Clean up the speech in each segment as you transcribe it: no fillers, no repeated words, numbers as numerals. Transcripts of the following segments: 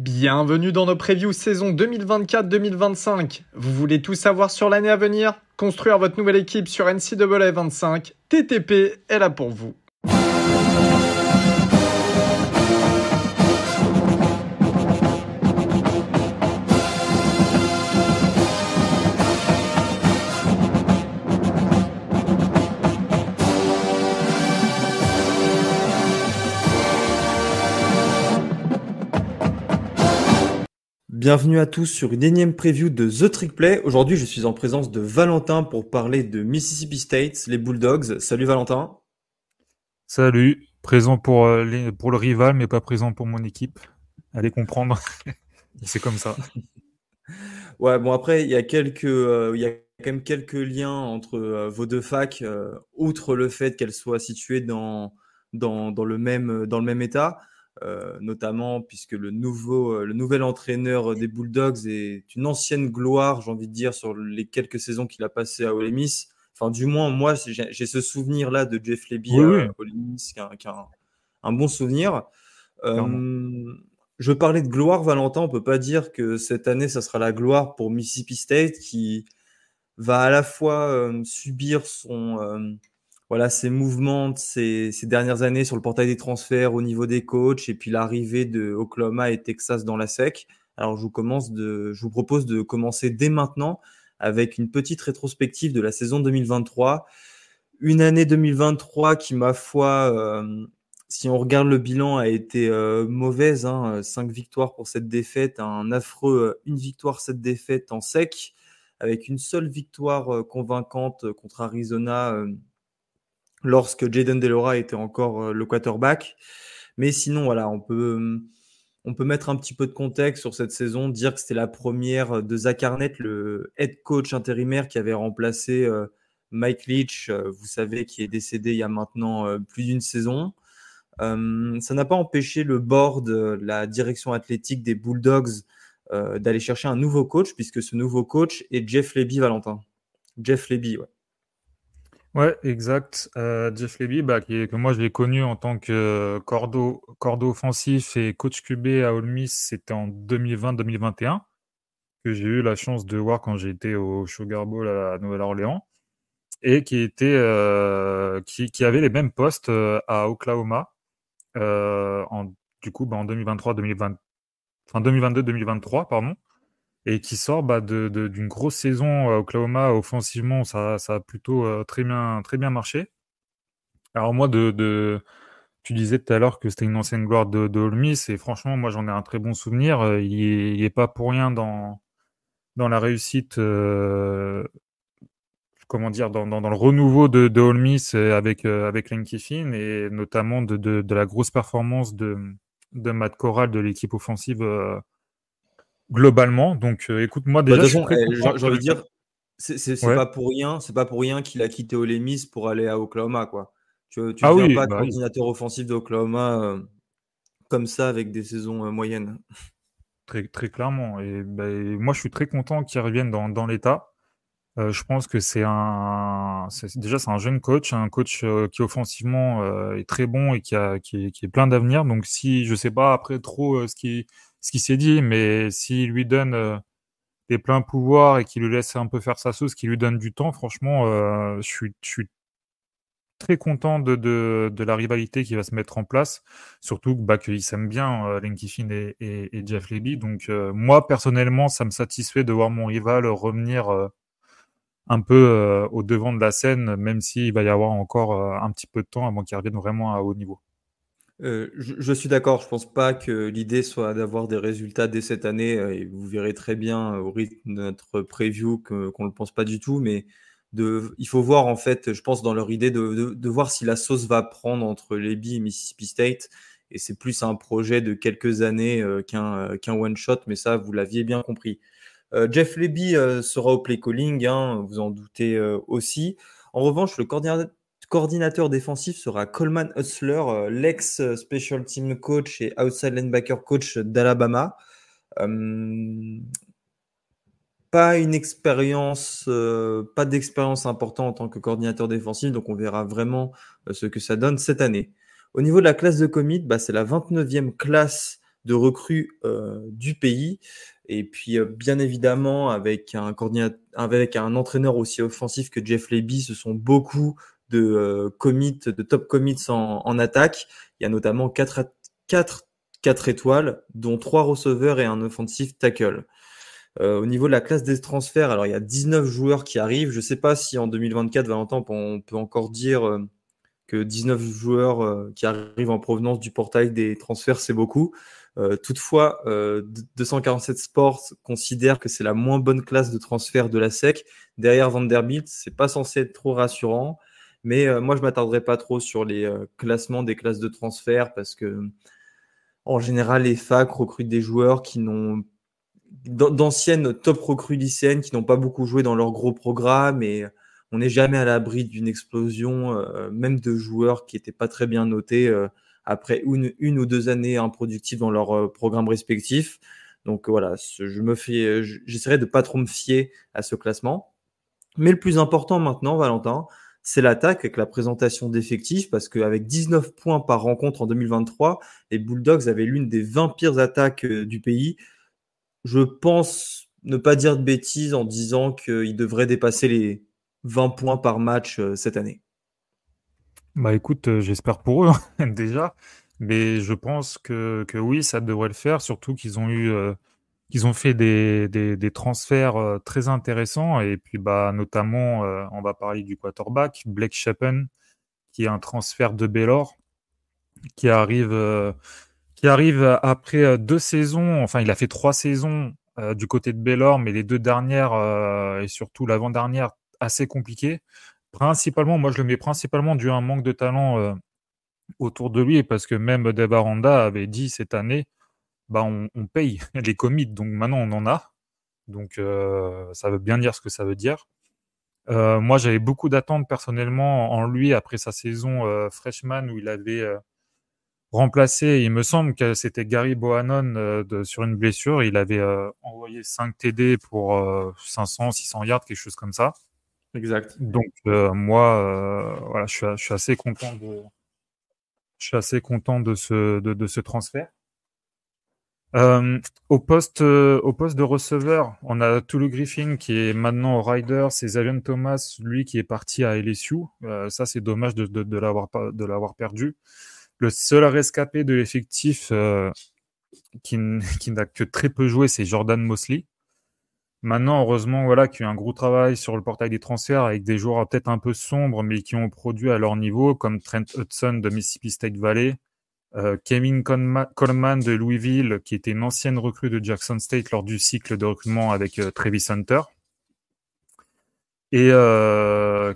Bienvenue dans nos previews saison 2024-2025. Vous voulez tout savoir sur l'année à venir? Construire votre nouvelle équipe sur NCAA 25, TTP est là pour vous. Bienvenue à tous sur une énième preview de The Trick Play. Aujourd'hui, je suis en présence de Valentin pour parler de Mississippi State, les Bulldogs. Salut Valentin. Salut, présent pour le rival, mais pas présent pour mon équipe. Allez comprendre, c'est comme ça. Ouais, bon après, il y a quand même quelques liens entre vos deux facs, outre le fait qu'elles soient situées dans le même état. Notamment puisque le nouvel entraîneur des Bulldogs est une ancienne gloire, j'ai envie de dire, sur les quelques saisons qu'il a passées à Ole Miss. Enfin, du moins, moi, j'ai ce souvenir-là de Jeff Lebby Oui. à Ole Miss, qui a un bon souvenir. Clairement. Je parlais de gloire, Valentin. On peut pas dire que cette année, ça sera la gloire pour Mississippi State, qui va à la fois subir ses mouvements de ces dernières années sur le portail des transferts au niveau des coachs et puis l'arrivée de Oklahoma et Texas dans la SEC. Alors, je vous propose de commencer dès maintenant avec une petite rétrospective de la saison 2023. Une année 2023 qui, ma foi, si on regarde le bilan, a été mauvaise. 5 victoires pour cette défaite, un affreux 1 victoire, 7 défaites en SEC, avec une seule victoire convaincante contre Arizona lorsque Jayden de Laura était encore le quarterback. Mais sinon, voilà, on peut mettre un petit peu de contexte sur cette saison, dire que c'était la première de Zach Arnett, le head coach intérimaire qui avait remplacé Mike Leach, vous savez, qui est décédé il y a maintenant plus d'une saison. Ça n'a pas empêché le board, la direction athlétique des Bulldogs d'aller chercher un nouveau coach, puisque ce nouveau coach est Jeff Lebby, Valentin. Jeff Lebby, ouais. Ouais, exact. Jeff Lebby, que moi je l'ai connu en tant que cordeau offensif et coach QB à Ole Miss, c'était en 2020-2021, que j'ai eu la chance de voir quand j'ai été au Sugar Bowl à la Nouvelle-Orléans, et qui avait les mêmes postes à Oklahoma, en 2023-2020, enfin 2022-2023, pardon, et qui sort d'une grosse saison à Oklahoma. Offensivement, ça a plutôt très bien marché. Alors moi, tu disais tout à l'heure que c'était une ancienne gloire de Ole Miss, et franchement, moi j'en ai un très bon souvenir. Il est pas pour rien dans la réussite, dans le renouveau de Ole Miss avec Lane Kiffin, et notamment de la grosse performance de Matt Corral, de l'équipe offensive globalement. Donc écoute, moi De déjà toute je suis façon, très content j'ai envie de dire, c'est Ouais. pas pour rien, qu'il a quitté Ole Miss pour aller à Oklahoma, quoi. Tu Ah deviens oui, pas bah oui, coordinateur offensif d'Oklahoma comme ça avec des saisons moyennes. très, très clairement. Et moi, je suis très content qu'il revienne dans l'état. Je pense que déjà c'est un jeune coach, un coach qui offensivement est très bon et qui est plein d'avenir. Donc si, je sais pas après trop ce qui s'est dit, mais s'il lui donne des pleins pouvoirs et qu'il lui laisse un peu faire sa sauce, qu'il lui donne du temps, franchement, je suis très content de la rivalité qui va se mettre en place, surtout qu'ils s'aiment bien, Lane Kiffin et Jeff Lebby. Donc moi, personnellement, ça me satisfait de voir mon rival revenir un peu au devant de la scène, même s'il va y avoir encore un petit peu de temps avant qu'il revienne vraiment à haut niveau. Je suis d'accord, je pense pas que l'idée soit d'avoir des résultats dès cette année, et vous verrez très bien au rythme de notre preview qu'on le pense pas du tout, mais il faut voir en fait, je pense dans leur idée de voir si la sauce va prendre entre Lebby et Mississippi State, et c'est plus un projet de quelques années qu'un one shot, mais ça vous l'aviez bien compris. Jeff Lebby sera au play calling, vous en doutez aussi. En revanche, le coordinateur défensif sera Coleman Hutzler, l'ex-special team coach et outside linebacker coach d'Alabama. Pas d'expérience importante en tant que coordinateur défensif, donc on verra vraiment ce que ça donne cette année. Au niveau de la classe de commit, c'est la 29e classe de recrues du pays. Et puis, bien évidemment, avec un entraîneur aussi offensif que Jeff Lebby, ce sont beaucoup de top commits en attaque. Il y a notamment 4 étoiles, dont 3 receveurs et un offensive tackle. Au niveau de la classe des transferts, alors il y a 19 joueurs qui arrivent. Je ne sais pas si en 2024, Valentin, on peut encore dire que 19 joueurs qui arrivent en provenance du portail des transferts, c'est beaucoup. Toutefois, 247 Sports considère que c'est la moins bonne classe de transfert de la SEC. Derrière Vanderbilt, c'est pas censé être trop rassurant. Mais moi, je m'attarderai pas trop sur les classements des classes de transfert parce que en général, les facs recrutent des joueurs qui n'ont d'anciennes top recrues lycéennes qui n'ont pas beaucoup joué dans leur gros programme et on n'est jamais à l'abri d'une explosion, même de joueurs qui n'étaient pas très bien notés après une ou 2 années improductives dans leur programme respectif. Donc voilà, j'essaierai de pas trop me fier à ce classement. Mais le plus important maintenant, Valentin, c'est l'attaque avec la présentation d'effectifs parce qu'avec 19 points par rencontre en 2023, les Bulldogs avaient l'une des 20 pires attaques du pays. Je pense ne pas dire de bêtises en disant qu'ils devraient dépasser les 20 points par match cette année. Bah écoute, j'espère pour eux déjà, mais je pense que oui, ça devrait le faire, surtout qu'ils ont fait des transferts très intéressants et puis bah notamment on va parler du quarterback Blake Shapen qui est un transfert de Baylor qui arrive après 2 saisons, enfin il a fait 3 saisons du côté de Baylor, mais les 2 dernières et surtout l'avant-dernière assez compliquées. Principalement, moi je le mets principalement dû à un manque de talent autour de lui, parce que même Dave Aranda avait dit cette année, bah on paye les commits, donc maintenant on en a. Donc ça veut bien dire ce que ça veut dire. Moi j'avais beaucoup d'attentes personnellement en lui après sa saison freshman où il avait remplacé, il me semble que c'était Gary Bohannon sur une blessure. Il avait envoyé 5 TD pour 500, 600 yards, quelque chose comme ça. Exact. Donc moi, voilà, je suis assez content de ce transfert. Au poste de receveur, on a Tulu Griffin qui est maintenant au Riders, c'est Xavier Thomas, lui qui est parti à LSU. Ça c'est dommage de l'avoir perdu. Le seul rescapé de l'effectif qui n'a que très peu joué, c'est Jordan Mosley. Maintenant, heureusement, voilà, qu'il y a eu un gros travail sur le portail des transferts avec des joueurs peut-être un peu sombres, mais qui ont produit à leur niveau, comme Trent Hudson de Mississippi State Valley, Kevin Coleman de Louisville, qui était une ancienne recrue de Jackson State lors du cycle de recrutement avec Travis Hunter, et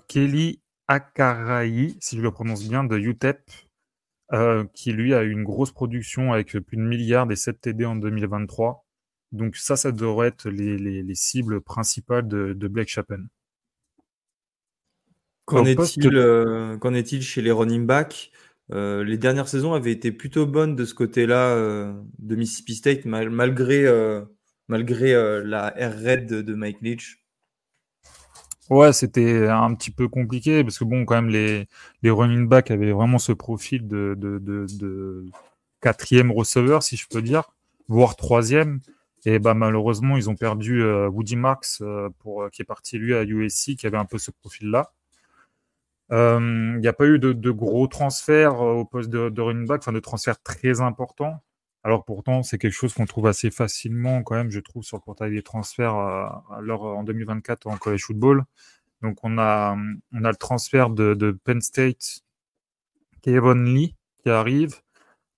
Kelly Akarayi, si je le prononce bien, de UTEP, qui lui a eu une grosse production avec plus de 1 milliard et 7 TD en 2023. Donc ça devrait être les cibles principales de Blake Shapen. Qu'en est-il chez les running backs? Les dernières saisons avaient été plutôt bonnes de ce côté-là de Mississippi State, malgré la air raid de Mike Leach. Ouais, c'était un petit peu compliqué parce que bon, quand même, les running backs avaient vraiment ce profil de 4e receveur, si je peux dire, voire 3e. Et bah malheureusement, ils ont perdu Woody Marks qui est parti lui à USC, qui avait un peu ce profil-là. Il n'y a pas eu de gros transferts au poste de running back, enfin de transferts très importants. Alors pourtant, c'est quelque chose qu'on trouve assez facilement quand même, je trouve, sur le portail des transferts en 2024 en college football. Donc on a le transfert de Penn State, Kevin Lee, qui arrive.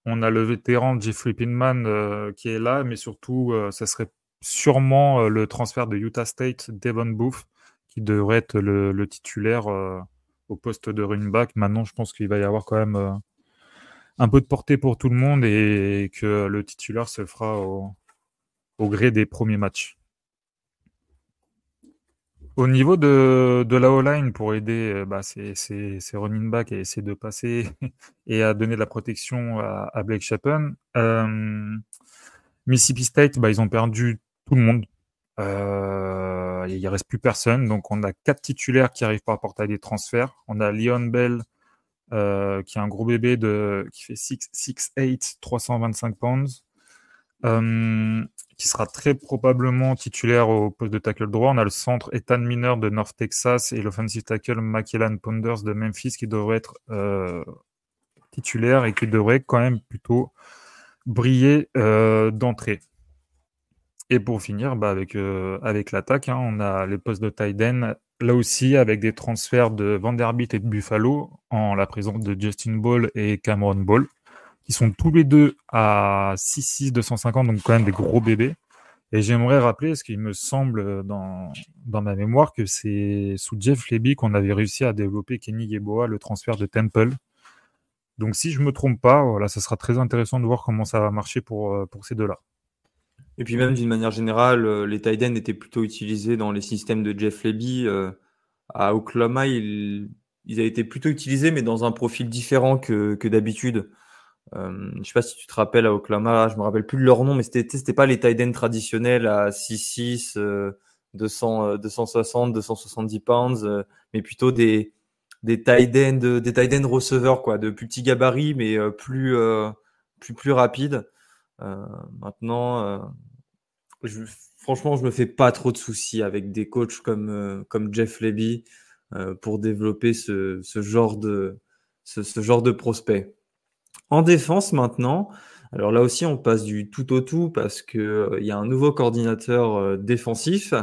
On a le vétéran Jeffrey Pinman qui est là, mais surtout, ça serait sûrement le transfert de Utah State, Devon Booth, qui devrait être le titulaire au poste de running back. Maintenant, je pense qu'il va y avoir quand même un peu de portée pour tout le monde et que le titulaire se fera au gré des premiers matchs. Au niveau de la O-line, pour aider ces running backs à essayer de passer et à donner de la protection à Blake Shapen, Mississippi State, ils ont perdu tout le monde. Il ne reste plus personne. Donc, on a 4 titulaires qui arrivent par le portail des transferts. On a Leon Bell, qui est un gros bébé qui fait 6'8", 325 pounds. qui sera très probablement titulaire au poste de tackle droit. On a le centre Ethan Miner de North Texas et l'offensive tackle Makellan Ponders de Memphis qui devrait être titulaire et qui devrait quand même plutôt briller d'entrée. Et pour finir, avec l'attaque, hein, on a les postes de tight end, là aussi avec des transferts de Vanderbilt et de Buffalo en la présence de Justin Ball et Cameron Ball, qui sont tous les deux à 6'6", 250, donc quand même des gros bébés. Et j'aimerais rappeler, ce qu'il me semble dans ma mémoire, que c'est sous Jeff Lebby qu'on avait réussi à développer Kenny Yeboah, le transfert de Temple. Donc si je me trompe pas, voilà, ça sera très intéressant de voir comment ça va marcher pour ces deux-là. Et puis même d'une manière générale, les tight ends étaient plutôt utilisés dans les systèmes de Jeff Lebby. À Oklahoma, ils avaient été plutôt utilisés, mais dans un profil différent que d'habitude. Je sais pas si tu te rappelles à Oklahoma, je me rappelle plus de leur nom, mais c'était pas les tight ends traditionnels à 6'6", 260, 270 pounds, mais plutôt des tight end receveurs, quoi, de plus petits gabarits, mais plus rapides. Maintenant, franchement, je me fais pas trop de soucis avec des coachs comme Jeff Lebby pour développer ce genre de prospect. En défense maintenant, alors là aussi on passe du tout au tout parce que il y a un nouveau coordinateur défensif,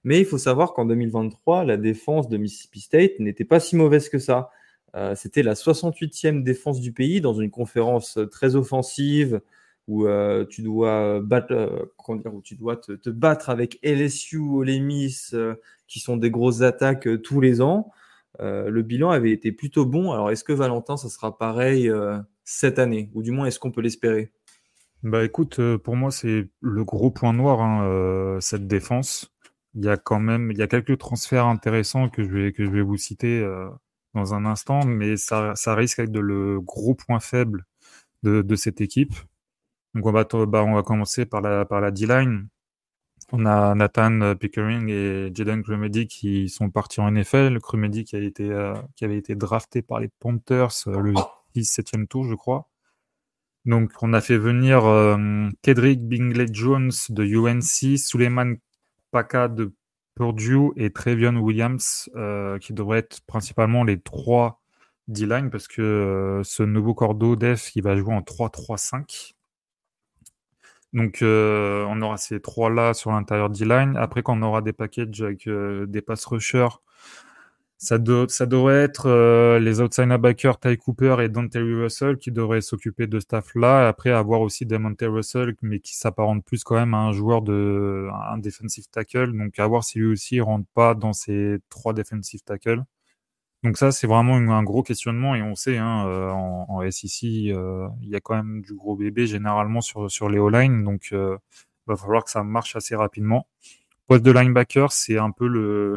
mais il faut savoir qu'en 2023, la défense de Mississippi State n'était pas si mauvaise que ça. C'était la 68e défense du pays dans une conférence très offensive où tu dois où tu dois te battre avec LSU, Ole Miss, qui sont des grosses attaques tous les ans. Le bilan avait été plutôt bon. Alors, est-ce que Valentin, ça sera pareil cette année? Ou du moins, est-ce qu'on peut l'espérer? Bah écoute, pour moi, c'est le gros point noir, hein, cette défense. Il y a quelques transferts intéressants que je vais vous citer dans un instant, mais ça risque d'être le gros point faible de cette équipe. Donc on va commencer par la D-line. On a Nathan Pickering et Jaden Crumedy qui sont partis en NFL. Crumedy qui avait été drafté par les Panthers le 17e tour, je crois. Donc on a fait venir Kedrick Bingley-Jones de UNC, Suleiman Paka de Purdue et Trevion Williams qui devraient être principalement les trois D-line parce que ce nouveau cordeau def il va jouer en 3-3-5. Donc, on aura ces trois-là sur l'intérieur D-line. Après, quand on aura des packages avec des pass rushers, ça devrait être les outside linebackers Ty Cooper et Dontae Russell qui devraient s'occuper de ce staff-là. Après, avoir aussi Demonte Russell, mais qui s'apparente plus quand même à un defensive tackle. Donc, à voir si lui aussi ne rentre pas dans ces trois defensive tackles. Donc ça, c'est vraiment un gros questionnement et on sait, hein, en SEC, il y a quand même du gros bébé généralement sur les O-line, donc va falloir que ça marche assez rapidement. Poste de linebacker, c'est un peu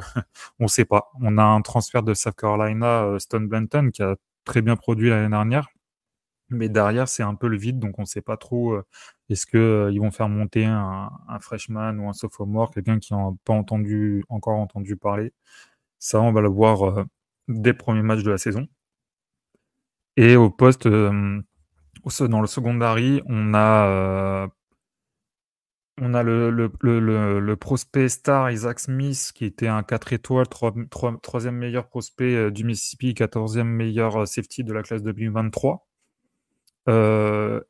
on sait pas. On a un transfert de South Carolina, Stone Blanton, qui a très bien produit l'année dernière, mais derrière, c'est un peu le vide, donc on sait pas trop est-ce que ils vont faire monter un freshman ou un sophomore, quelqu'un qui n'a pas encore entendu parler. Ça, on va le voir des premiers matchs de la saison. Et au poste, dans le secondary, on a le prospect star Isaac Smith, qui était un 4 étoiles, troisième meilleur prospect du Mississippi, 14e meilleur safety de la classe 2023.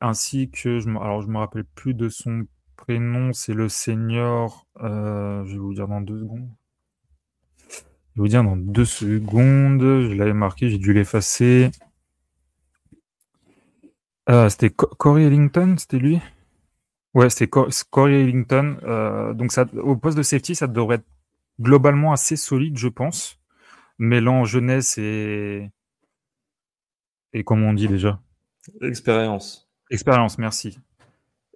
Ainsi que, je me rappelle plus de son prénom, c'est le senior, je vais vous dire dans 2 secondes. Je l'avais marqué, j'ai dû l'effacer. C'était Corey Ellington, c'était lui? Ouais, c'était Corey Ellington. Donc au poste de safety, ça devrait être globalement assez solide, je pense. Mêlant jeunesse et comment on dit déjà? Expérience, merci.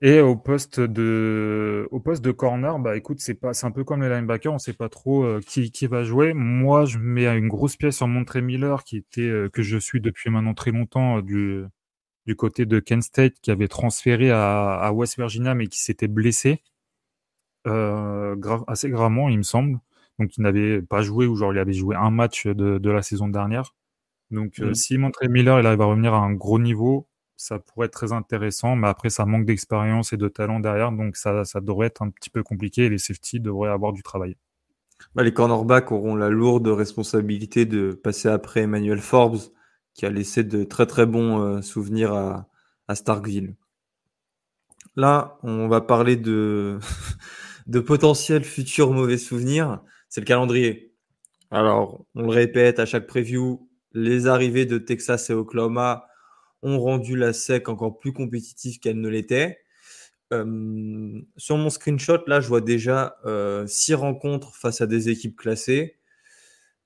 Et au poste de corner, bah écoute, c'est un peu comme les linebackers, on sait pas trop qui va jouer. Moi, je mets une grosse pièce sur Montre Miller, que je suis depuis maintenant très longtemps du côté de Kent State, qui avait transféré à West Virginia, mais qui s'était blessé assez gravement, il me semble. Donc, il n'avait pas joué, ou genre il avait joué un match de la saison dernière. Donc, si Montre Miller il arrive à revenir à un gros niveau, ça pourrait être très intéressant, mais après, ça manque d'expérience et de talent derrière, donc ça devrait être un petit peu compliqué et les safety devraient avoir du travail. Les cornerbacks auront la lourde responsabilité de passer après Emmanuel Forbes, qui a laissé de très très bons souvenirs à Starkville. Là, on va parler de, de potentiels futurs mauvais souvenirs. C'est le calendrier. Alors, on le répète à chaque preview, les arrivées de Texas et Oklahoma ont rendu la SEC encore plus compétitive qu'elle ne l'était. Sur mon screenshot, là, je vois déjà 6 rencontres face à des équipes classées.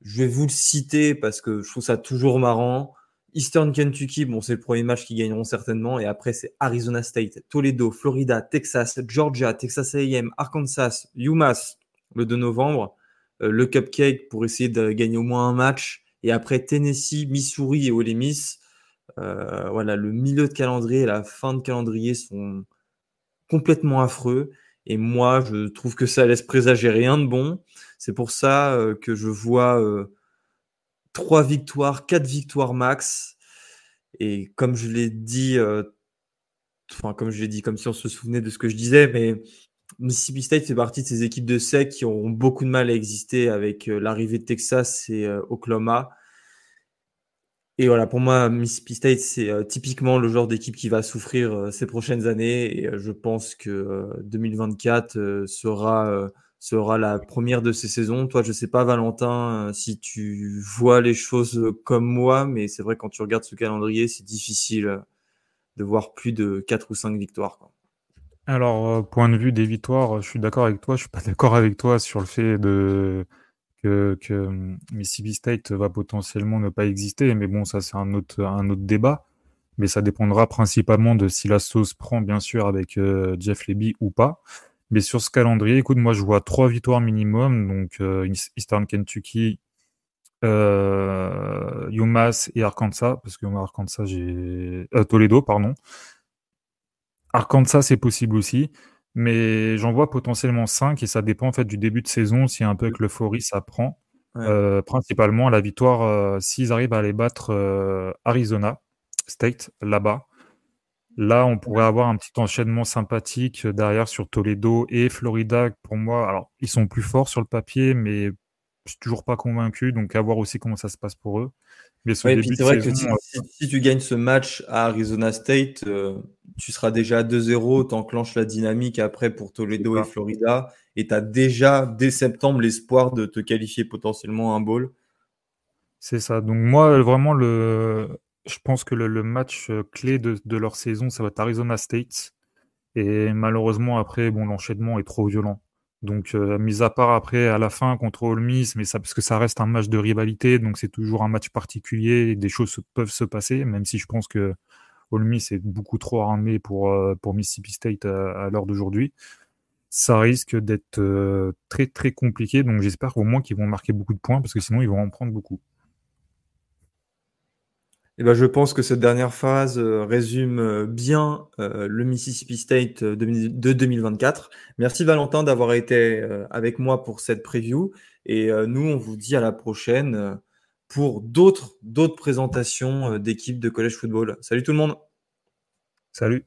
Je vais vous le citer parce que je trouve ça toujours marrant. Eastern Kentucky, bon, c'est le premier match qu'ils gagneront certainement. Et après, c'est Arizona State, Toledo, Florida, Texas, Georgia, Texas A&M, Arkansas, UMass le 2 novembre. Le Cupcake pour essayer de gagner au moins un match. Et après, Tennessee, Missouri et Ole Miss. Voilà, le milieu de calendrier et la fin de calendrier sont complètement affreux. Et moi, je trouve que ça laisse présager rien de bon. C'est pour ça que je vois 3 victoires, 4 victoires max. Et comme je l'ai dit, comme si on se souvenait de ce que je disais, mais Mississippi State fait partie de ces équipes de SEC qui auront beaucoup de mal à exister avec l'arrivée de Texas et Oklahoma. Et voilà, pour moi, Mississippi State, c'est typiquement le genre d'équipe qui va souffrir ces prochaines années. Et je pense que 2024 sera la première de ces saisons. Toi, je sais pas, Valentin, si tu vois les choses comme moi, mais c'est vrai, quand tu regardes ce calendrier, c'est difficile de voir plus de 4 ou 5 victoires, quoi. Alors, point de vue des victoires, je suis d'accord avec toi. Je suis pas d'accord avec toi sur le fait que Mississippi State va potentiellement ne pas exister. Mais bon, ça, c'est un autre débat. Mais ça dépendra principalement de si la sauce prend, bien sûr, avec Jeff Lebby ou pas. Mais sur ce calendrier, écoute, moi, je vois 3 victoires minimum. Donc, Eastern Kentucky, UMass et Arkansas. Parce que moi, Arkansas, j'ai... Toledo, pardon. Arkansas, c'est possible aussi, mais j'en vois potentiellement 5 et ça dépend en fait du début de saison, si un peu avec l'euphorie ça prend. Ouais. Principalement la victoire, s'ils arrivent à aller battre Arizona State là-bas. Là, on pourrait avoir un petit enchaînement sympathique derrière sur Toledo et Florida. Pour moi, alors ils sont plus forts sur le papier, mais je suis toujours pas convaincu, donc à voir aussi comment ça se passe pour eux. Mais ce Ouais, et puis début de c'est vrai que saison, si tu gagnes ce match à Arizona State, tu seras déjà à 2-0, tu enclenches la dynamique après pour c'est Toledo et ça. Florida, et tu as déjà, dès septembre, l'espoir de te qualifier potentiellement à un bowl. C'est ça. Donc moi, vraiment, je pense que le match clé de leur saison, ça va être Arizona State. Et malheureusement, après, bon, l'enchaînement est trop violent. Donc, mis à part après, à la fin, contre Ole Miss, mais ça, parce que ça reste un match de rivalité, donc c'est toujours un match particulier, et des choses peuvent se passer, même si je pense que Ole Miss est beaucoup trop armé pour Mississippi State à l'heure d'aujourd'hui. Ça risque d'être très, très compliqué, donc j'espère au moins qu'ils vont marquer beaucoup de points, parce que sinon, ils vont en prendre beaucoup. Et ben, je pense que cette dernière phase résume bien le Mississippi State de 2024. Merci Valentin d'avoir été avec moi pour cette preview. Et nous, on vous dit à la prochaine pour d'autres présentations d'équipes de college football. Salut tout le monde! Salut!